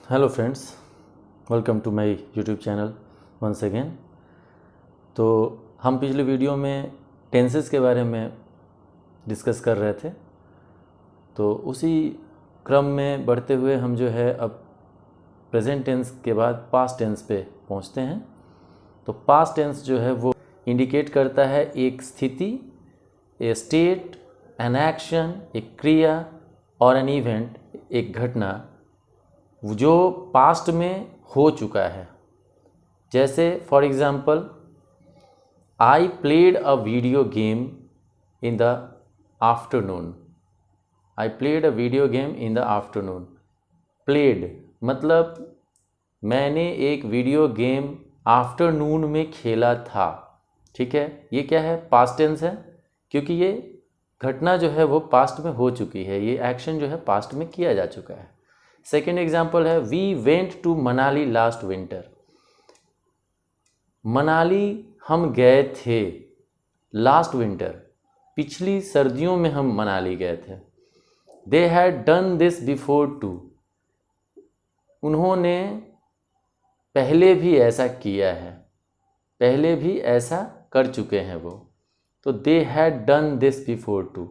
Hello friends, welcome to my YouTube channel once again. तो हम पिछले वीडियो में टेंसेस के बारे में डिस्कस कर रहे थे, तो उसी क्रम में बढ़ते हुए हम जो है अब प्रेजेंट टेंस के बाद पास्ट टेंस पे पहुंचते हैं। तो पास्ट टेंस जो है वो इंडिकेट करता है एक स्थिति, ए स्टेट, एन एक्शन, एक क्रिया और एन इवेंट, एक घटना जो पास्ट में हो चुका है। जैसे for example, I played a video game in the afternoon. I played a video game in the afternoon. Played मतलब मैंने एक वीडियो गेम आफ्टरनून में खेला था। ठीक है, ये क्या है? पास्ट टेंस है, क्योंकि ये घटना जो है वो पास्ट में हो चुकी है, ये एक्शन जो है पास्ट में किया जा चुका है। सेकेंड एग्जाम्पल है, we went to Manali last winter. Manali हम गए थे लास्ट विंटर, पिछली सर्दियों में हम मनाली गए थे। They had done this before too. उन्होंने पहले भी ऐसा किया है, पहले भी ऐसा कर चुके हैं वो। तो they had done this before too,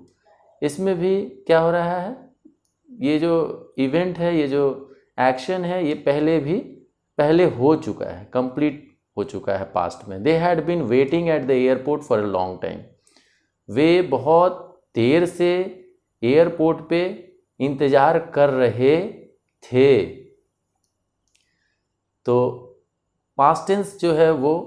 इसमें भी क्या हो रहा है? ये जो इवेंट है, ये जो एक्शन है, ये पहले हो चुका है, कंप्लीट हो चुका है पास्ट में। They had been waiting at the airport for a long time. वे बहुत देर से एयरपोर्ट पे इंतज़ार कर रहे थे। तो पास्ट टेंस जो है वो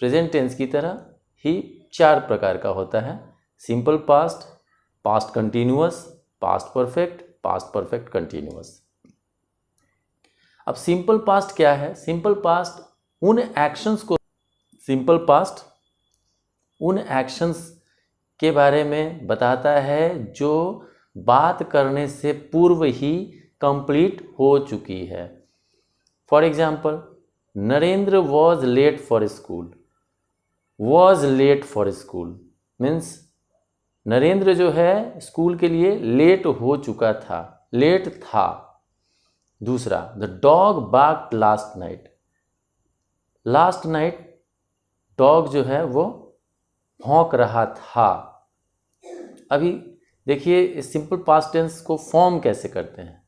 प्रेजेंट टेंस की तरह ही 4 प्रकार का होता है: simple past, past continuous, past perfect, past perfect continuous. अब सिंपल पास्ट क्या है? सिंपल पास्ट उन एक्शंस के बारे में बताता है जो बात करने से पूर्व ही कंप्लीट हो चुकी है। For example, Narendra was late for school. Was late for school means Narendra जो है स्कूल के लिए लेट हो चुका था, लेट था। दूसरा, the dog barked last night. Last night dog जो है वो भौंक रहा था। अभी देखिए सिंपल पास्ट टेंस को फॉर्म कैसे करते हैं।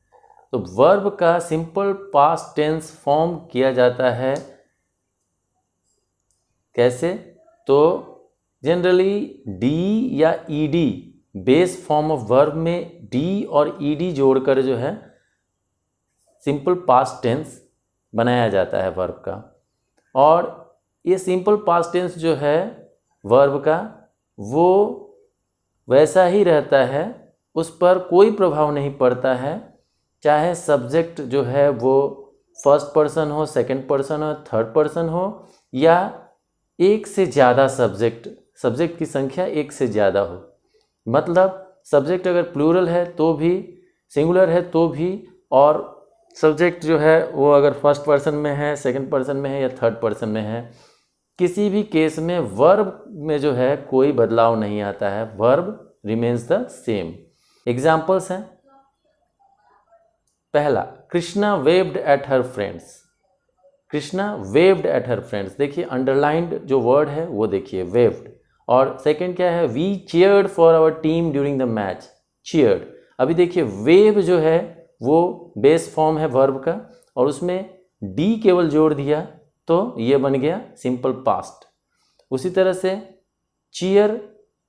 तो वर्ब का सिंपल पास्ट टेंस फॉर्म किया जाता है कैसे? तो जनरली डी या ED, base form of verb में डी और ईडी जोड़कर जो है सिंपल पास्ट टेंस बनाया जाता है वर्ब का। और ये सिंपल पास्ट टेंस जो है वर्ब का वो वैसा ही रहता है, उस पर कोई प्रभाव नहीं पड़ता है, चाहे सब्जेक्ट जो है वो फर्स्ट पर्सन हो, सेकंड पर्सन हो, थर्ड पर्सन हो, या एक से ज़्यादा सब्जेक्ट की संख्या एक से ज़्यादा हो। मतलब सब्जेक्ट अगर प्लूरल है तो भी, सिंगुलर है तो भी, और सब्जेक्ट जो है वो अगर फर्स्ट पर्सन में है, सेकंड पर्सन में है या थर्ड पर्सन में है, किसी भी केस में वर्ब में जो है कोई बदलाव नहीं आता है, verb remains the same. Examples हैं। पहला, Krishna waved at her friends. Krishna waved at her friends. देखिए अंडरलाइंड जो वर्ड है वो देखिए, वेव्ड। और सेकंड क्या है? We cheered for our team during the match. Cheered. अभी देखिए वेव जो है वो बेस फॉर्म है वर्ब का, और उसमें डी केवल जोड़ दिया तो ये बन गया सिंपल पास्ट। उसी तरह से चीयर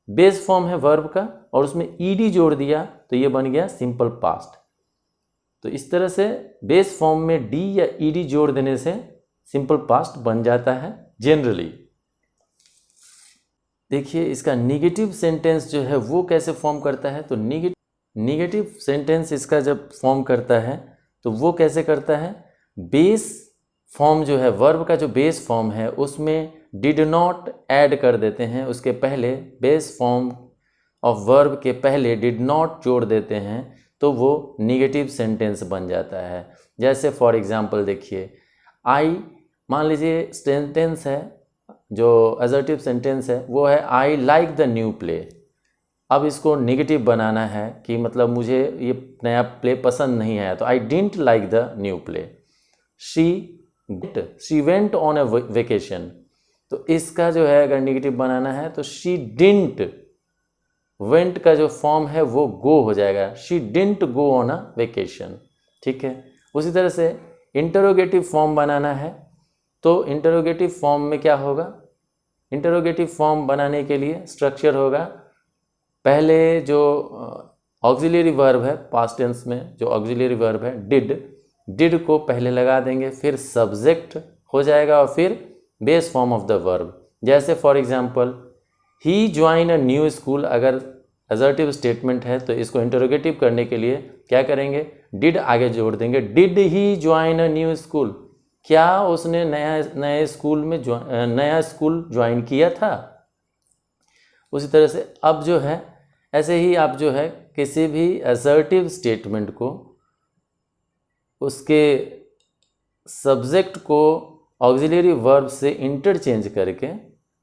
बेस फॉर्म है वर्ब का, और उसमें ईडी जोड़ दिया तो ये बन गया सिंपल पास्ट। तो इस तरह से बेस फॉर्म में डी या ईडी जोड़ देने से सिंपल पास्ट बन जाता है जनरली। देखिए इसका निगेटिव सेंटेंस जो है वो कैसे फॉर्म करता है। तो निगेटिव सेंटेंस इसका जब फॉर्म करता है तो वो कैसे करता है? बेस फॉर्म जो है, वर्ब का जो बेस फॉर्म है उसमें डिड नॉट ऐड कर देते हैं, उसके पहले बेस फॉर्म ऑफ वर्ब के पहले डिड नॉट जोड़ देते हैं, तो वो निगेटिव सेंटेंस बन जाता है। जैसे फॉर एग्जांपल देखिए, आई, मान लीजिए सेंटेंस है जो असर्टिव सेंटेंस है वो है I like the new play. अब इसको नेगेटिव बनाना है कि मतलब मुझे ये नया प्ले पसंद नहीं आया, तो I didn't like the new play. She went on a vacation, तो इसका जो है अगर नेगेटिव बनाना है तो शी डिडंट, वेंट का जो फॉर्म है वो गो हो जाएगा, she didn't go on a vacation. ठीक है। उसी तरह से इंटरोगेटिव फॉर्म बनाना है, तो इंटरोगेटिव फॉर्म में क्या होगा, इंटरोगेटिव फॉर्म बनाने के लिए स्ट्रक्चर होगा, पहले जो ऑक्सिलरी वर्ब है पास्ट टेंस में, जो ऑक्सिलरी वर्ब है डिड को पहले लगा देंगे, फिर सब्जेक्ट हो जाएगा और फिर base form of the verb. जैसे for example he join a new school, अगर असर्टिव स्टेटमेंट है तो इसको इंटरोगेटिव करने के लिए क्या करेंगे, डिड आगे जोड़ देंगे, did he join a new school, क्या उसने नए स्कूल में नया स्कूल ज्वाइन किया था। उसी तरह से अब जो है ऐसे ही आप जो है किसी भी असर्टिव स्टेटमेंट को उसके सब्जेक्ट को ऑक्सिलरी वर्ब से इंटरचेंज करके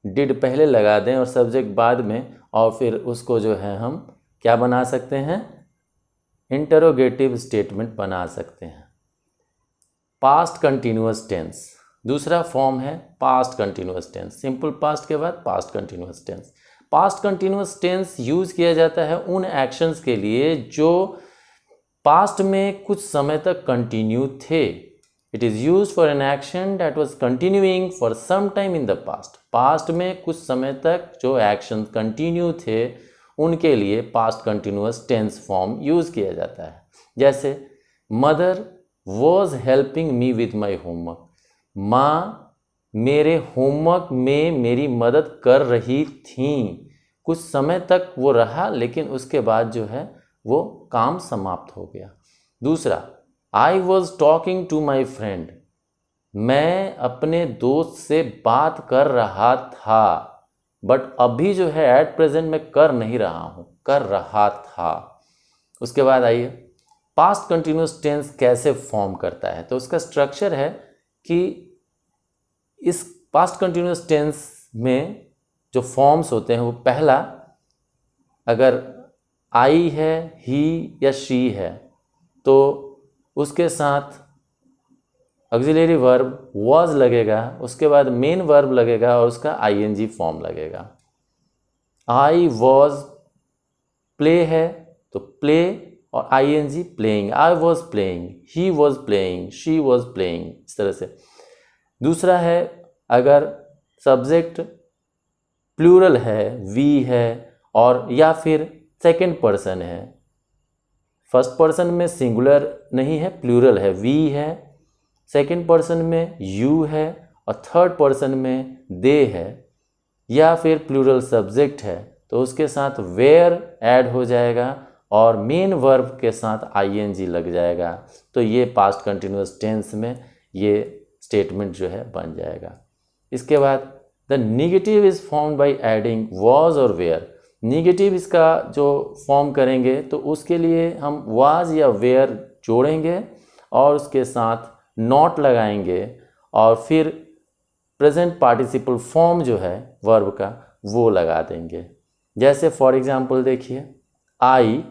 डिड पहले लगा दें और सब्जेक्ट बाद में, और फिर उसको जो है हम क्या बना सकते हैं, इंटरोगेटिव स्टेटमेंट बना सकते हैं। पास्ट कंटिन्यूअस टेंस दूसरा फॉर्म है, past continuous tense, simple past के बाद past continuous tense. Past continuous tense use किया जाता है उन एक्शंस के लिए जो पास्ट में कुछ समय तक कंटिन्यू थे। It is use for an action that was continuing for some time in the past. Past में कुछ समय तक जो एक्शन कंटिन्यू थे उनके लिए past continuous tense form use किया जाता है। जैसे mother was helping me with my homework, माँ मेरे होमवर्क में मेरी मदद कर रही थी। कुछ समय तक वो रहा लेकिन उसके बाद जो है वो काम समाप्त हो गया। दूसरा, I was talking to my friend, मैं अपने दोस्त से बात कर रहा था, बट अभी जो है एट प्रेजेंट मैं कर नहीं रहा हूँ, कर रहा था। उसके बाद आइए पास्ट कंटिन्यूअस टेंस कैसे फॉर्म करता है। तो उसका स्ट्रक्चर है कि इस पास्ट कंटिन्यूअस टेंस में जो फॉर्म्स होते हैं वो पहला, अगर आई है, ही या शी है तो उसके साथ ऑक्सिलरी वर्ब वॉज लगेगा, उसके बाद मेन वर्ब लगेगा और उसका आईएनजी फॉर्म लगेगा। आई वॉज प्ले है तो प्ले और I N G playing, I was playing, he was playing, she was playing, इस तरह से। दूसरा है अगर सब्जेक्ट प्लूरल है, वी है, और या फिर सेकंड पर्सन है, फर्स्ट पर्सन में सिंगुलर नहीं है, प्लूरल है, वी है, सेकंड पर्सन में यू है और थर्ड पर्सन में दे है, या फिर प्लूरल सब्जेक्ट है तो उसके साथ वेयर ऐड हो जाएगा और मेन वर्ब के साथ आईएनजी लग जाएगा। तो ये पास्ट कंटिन्यूअस टेंस में ये स्टेटमेंट जो है बन जाएगा। इसके बाद the negative is formed by adding was और वेयर। निगेटिव इसका जो फॉर्म करेंगे तो उसके लिए हम वाज या वेयर जोड़ेंगे और उसके साथ नॉट लगाएंगे और फिर प्रेजेंट पार्टिसिपल फॉर्म जो है वर्ब का वो लगा देंगे। जैसे फॉर एग्जांपल देखिए, आई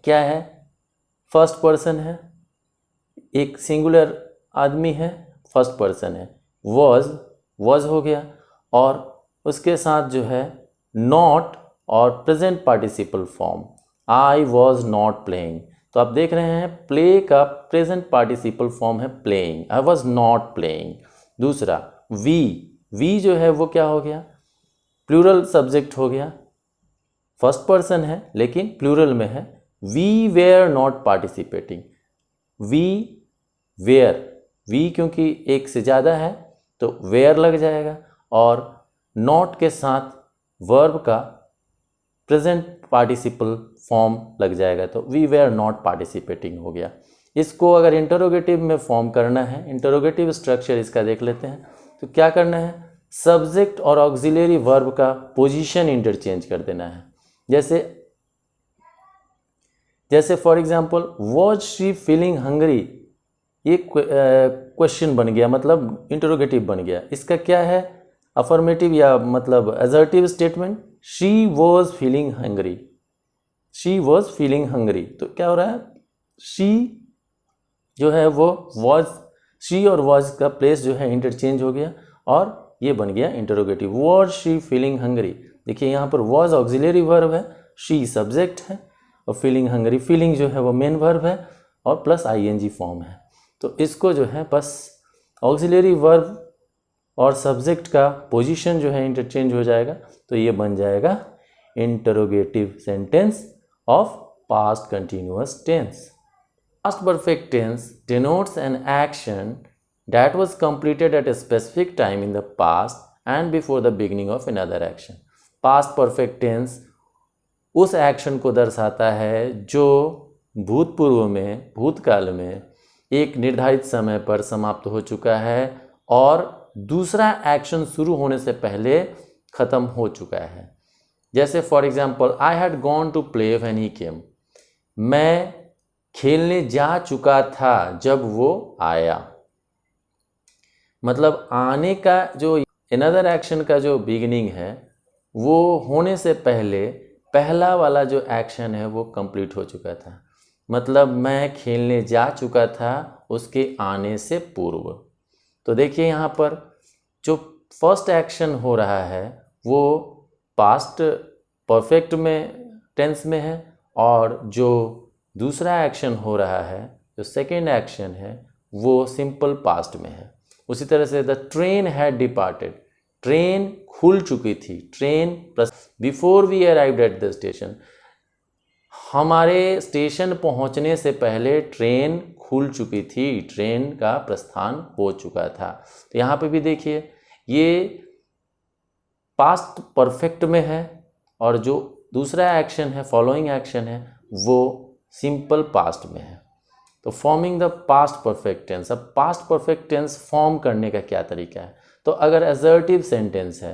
क्या है, फर्स्ट पर्सन है, एक सिंगुलर आदमी है, फर्स्ट पर्सन है, वॉज हो गया और उसके साथ जो है नॉट और present participle form, I was not playing. तो आप देख रहे हैं प्ले का प्रेजेंट पार्टिसिपल फॉर्म है playing, I was not playing. दूसरा वी जो है वो क्या हो गया, प्लूरल सब्जेक्ट हो गया, फर्स्ट पर्सन है लेकिन प्लूरल में है, we were not participating. We क्योंकि एक से ज़्यादा है तो वेयर लग जाएगा और नॉट के साथ वर्ब का प्रेजेंट पार्टिसिपल फॉर्म लग जाएगा, तो वी वेयर नॉट पार्टिसिपेटिंग हो गया। इसको अगर इंटरोगेटिव में फॉर्म करना है, इंटरोगेटिव स्ट्रक्चर इसका देख लेते हैं। तो क्या करना है, सब्जेक्ट और ऑक्सिलरी वर्ब का पोजीशन इंटरचेंज कर देना है। जैसे for example was she feeling hungry, ये क्वेश्चन बन गया, मतलब इंटरोगेटिव बन गया। इसका क्या है, अफर्मेटिव या मतलब assertive statement, she was feeling hungry, she was feeling hungry. तो क्या हो रहा है, शी जो है वो वॉज, शी और वॉज का प्लेस जो है इंटरचेंज हो गया और ये बन गया interrogative. Was she feeling hungry, देखिए यहाँ पर वॉज ऑक्सिलरी वर्ब है, शी सब्जेक्ट है और फीलिंग हंग्री, फीलिंग जो है वो मेन वर्ब है और प्लस आईएनजी फॉर्म है। तो इसको जो है बस ऑक्सिलरी वर्ब और सब्जेक्ट का पोजीशन जो है इंटरचेंज हो जाएगा, तो ये बन जाएगा interrogative sentence of past continuous tense. Past perfect tense denotes an action that was completed at a specific time in the past and before the beginning of another action. Past perfect tense उस action को दर्शाता है जो भूतपूर्व में, भूतकाल में एक निर्धारित समय पर समाप्त हो चुका है और दूसरा एक्शन शुरू होने से पहले ख़त्म हो चुका है। जैसे for example, I had gone to play when he came, मैं खेलने जा चुका था जब वो आया। मतलब आने का जो अनदर एक्शन का जो बिगिनिंग है वो होने से पहले पहला वाला जो एक्शन है वो कंप्लीट हो चुका था। मतलब मैं खेलने जा चुका था उसके आने से पूर्व। तो देखिए यहाँ पर जो फर्स्ट एक्शन हो रहा है वो पास्ट परफेक्ट में टेंस में है और जो दूसरा एक्शन हो रहा है, जो सेकेंड एक्शन है, वो सिंपल पास्ट में है। उसी तरह से the train had departed, train खुल चुकी थी, train plus before we arrived at the station, हमारे स्टेशन पहुंचने से पहले ट्रेन खुल चुकी थी, ट्रेन का प्रस्थान हो चुका था। तो यहाँ पे भी देखिए ये पास्ट परफेक्ट में है और जो दूसरा एक्शन है, फॉलोइंग एक्शन है, वो सिंपल पास्ट में है। तो forming the past perfect tense, अब पास्ट परफेक्ट टेंस फॉर्म करने का क्या तरीका है, तो अगर असर्टिव सेंटेंस है,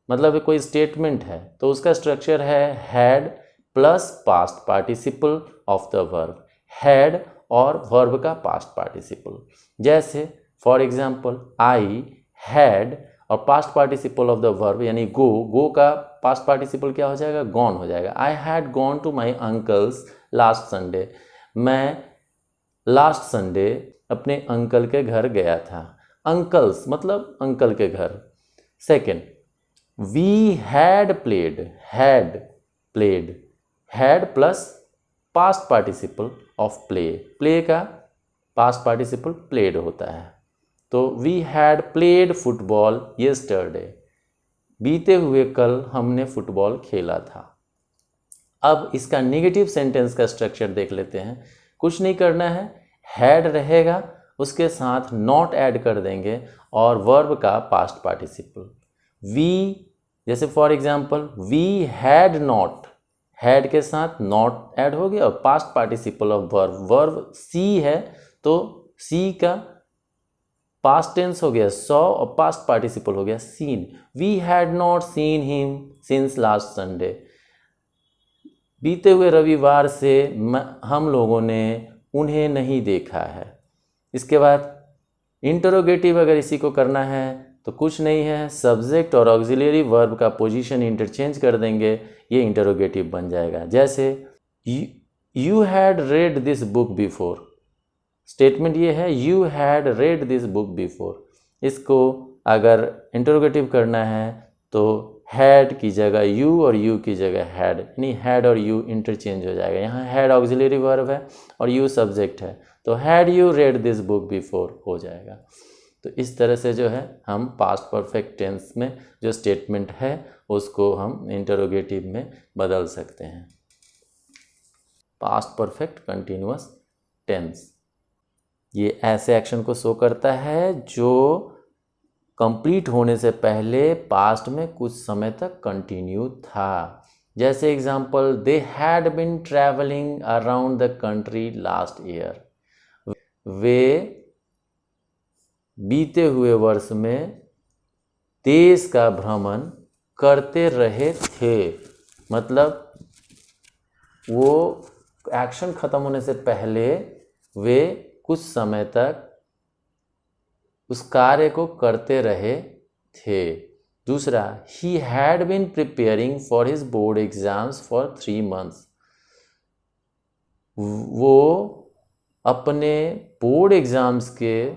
मतलब कोई स्टेटमेंट है, तो उसका स्ट्रक्चर है had plus past participle of the verb, had और वर्ब का पास्ट पार्टिसिपल। जैसे फॉर एग्जाम्पल, आई हैड और past participle of the verb यानी गो, गो का पास्ट पार्टिसिपल क्या हो जाएगा, गॉन हो जाएगा। I had gone to my uncle's last Sunday, मैं लास्ट संडे अपने अंकल के घर गया था। अंकल्स मतलब अंकल के घर। Second, we had played, had played, had plus past participle of play, play का पास्ट पार्टिसिपल प्लेड होता है। तो we had played football yesterday, बीते हुए कल हमने फुटबॉल खेला था। अब इसका नेगेटिव सेंटेंस का स्ट्रक्चर देख लेते हैं। कुछ नहीं करना है, हैड रहेगा, उसके साथ नॉट ऐड कर देंगे और वर्ब का पास्ट पार्टिसिपल। वी, जैसे for example, we had not, had के साथ नॉट ऐड हो गया और past participle of verb, verb सी है तो सी का पास्ट टेंस हो गया सॉ और पास्ट पार्टिसिपल हो गया seen. We had not seen him since last Sunday, बीते हुए रविवार से हम लोगों ने उन्हें नहीं देखा है। इसके बाद इंटरोगेटिव अगर इसी को करना है तो कुछ नहीं है, सब्जेक्ट और ऑक्सिलरी वर्ब का पोजीशन इंटरचेंज कर देंगे, ये इंटरोगेटिव बन जाएगा। जैसे you had read this book before, statement ये है you had read this book before. इसको अगर इंटरोगेटिव करना है तो हैड की जगह यू और यू की जगह हैड, यानी हैड और यू इंटरचेंज हो जाएगा। यहाँ हैड ऑक्सिलरी वर्ब है और यू सब्जेक्ट है, तो had you read this book before हो जाएगा। तो इस तरह से जो है हम पास्ट परफेक्ट टेंस में जो स्टेटमेंट है उसको हम इंटरोगेटिव में बदल सकते हैं। पास्ट परफेक्ट कंटिन्यूअस टेंस ये ऐसे एक्शन को शो करता है जो कंप्लीट होने से पहले पास्ट में कुछ समय तक कंटिन्यू था। जैसे example, they had been travelling around the country last year, वे बीते हुए वर्ष में देश का भ्रमण करते रहे थे। मतलब वो एक्शन खत्म होने से पहले वे कुछ समय तक उस कार्य को करते रहे थे। दूसरा, he had been preparing for his board exams for 3 months. वो अपने बोर्ड एग्ज़ाम्स के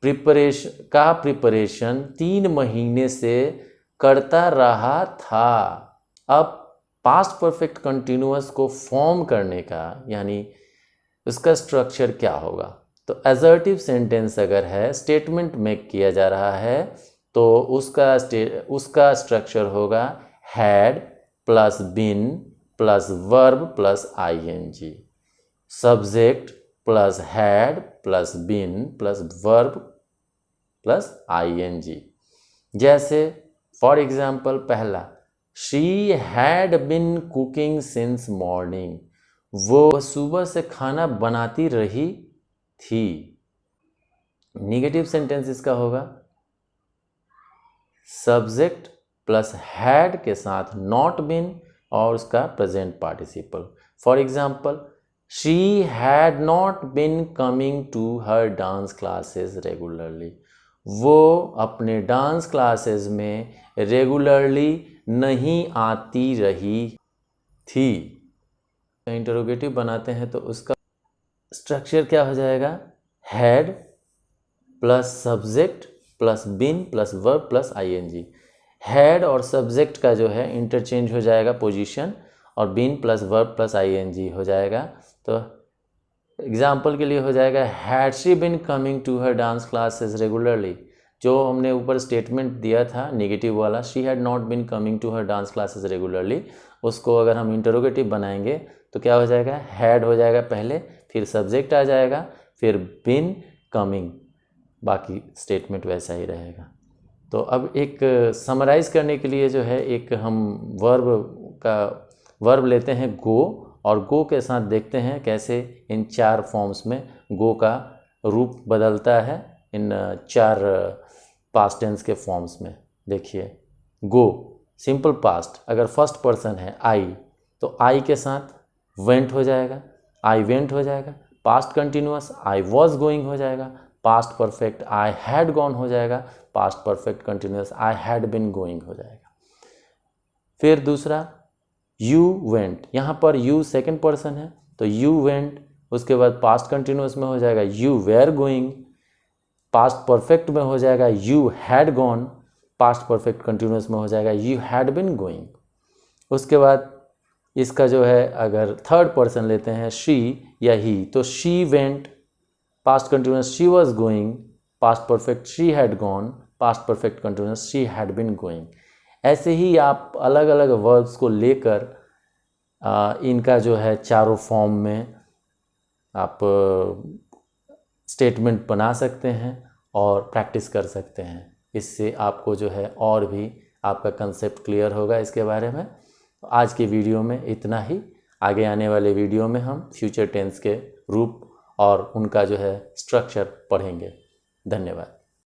प्रिपरेशन 3 महीने से करता रहा था। अब पास्ट परफेक्ट कंटिन्यूअस को फॉर्म करने का यानी उसका स्ट्रक्चर क्या होगा? तो असर्टिव सेंटेंस अगर है, स्टेटमेंट मेक किया जा रहा है, तो उसका स्ट्रक्चर होगा had plus been plus verb plus I N G. Subject plus had plus been plus verb plus I N G. जैसे फॉर एग्जाम्पल पहला, she had been cooking since morning. वो सुबह से खाना बनाती रही थी। नेगेटिव सेंटेंस इसका होगा सब्जेक्ट प्लस हैड के साथ नॉट बिन और उसका present participle. For example, she had not been coming to her dance classes regularly. वो अपने डांस क्लासेस में रेगुलरली नहीं आती रही थी। इंटरोगेटिव बनाते हैं तो उसका स्ट्रक्चर क्या हो जाएगा? Had plus subject plus been plus verb plus I N G. Had और सब्जेक्ट का जो है इंटरचेंज हो जाएगा पोजीशन, और been plus verb plus I N G हो जाएगा। तो एग्जाम्पल के लिए हो जाएगा had she been coming to her dance classes regularly. जो हमने ऊपर स्टेटमेंट दिया था नेगेटिव वाला, she had not been coming to her dance classes regularly, उसको अगर हम इंटरोगेटिव बनाएंगे तो क्या हो जाएगा? हैड हो जाएगा पहले, फिर सब्जेक्ट आ जाएगा, फिर बिन कमिंग, बाकी स्टेटमेंट वैसा ही रहेगा। तो अब एक समराइज़ करने के लिए जो है एक हम वर्ब लेते हैं गो, और गो के साथ देखते हैं कैसे इन 4 फॉर्म्स में गो का रूप बदलता है इन 4 पास्ट टेंस के फॉर्म्स में। देखिए, गो सिंपल पास्ट, अगर फर्स्ट पर्सन है आई, तो आई के साथ वेंट हो जाएगा, आई वेंट हो जाएगा। Past continuous I was going हो जाएगा। Past perfect I had gone हो जाएगा। Past perfect continuous I had been going हो जाएगा। फिर दूसरा, यू वेंट, यहाँ पर यू सेकेंड पर्सन है तो यू वेंट, उसके बाद पास्ट कंटिन्यूअस में हो जाएगा you were going. Past perfect में हो जाएगा you had gone. Past perfect continuous में हो जाएगा यू हैड बिन गोइंग। उसके बाद इसका जो है अगर थर्ड पर्सन लेते हैं शी या ही, तो she went, past continuous she was going, past perfect she had gone, past perfect continuous she had been going. ऐसे ही आप अलग अलग वर्ब्स को लेकर इनका जो है चारों फॉर्म में आप स्टेटमेंट बना सकते हैं और प्रैक्टिस कर सकते हैं। इससे आपको जो है और भी आपका कंसेप्ट क्लियर होगा इसके बारे में। आज की वीडियो में इतना ही। आगे आने वाले वीडियो में हम फ्यूचर टेंस के रूप और उनका जो है स्ट्रक्चर पढ़ेंगे। धन्यवाद।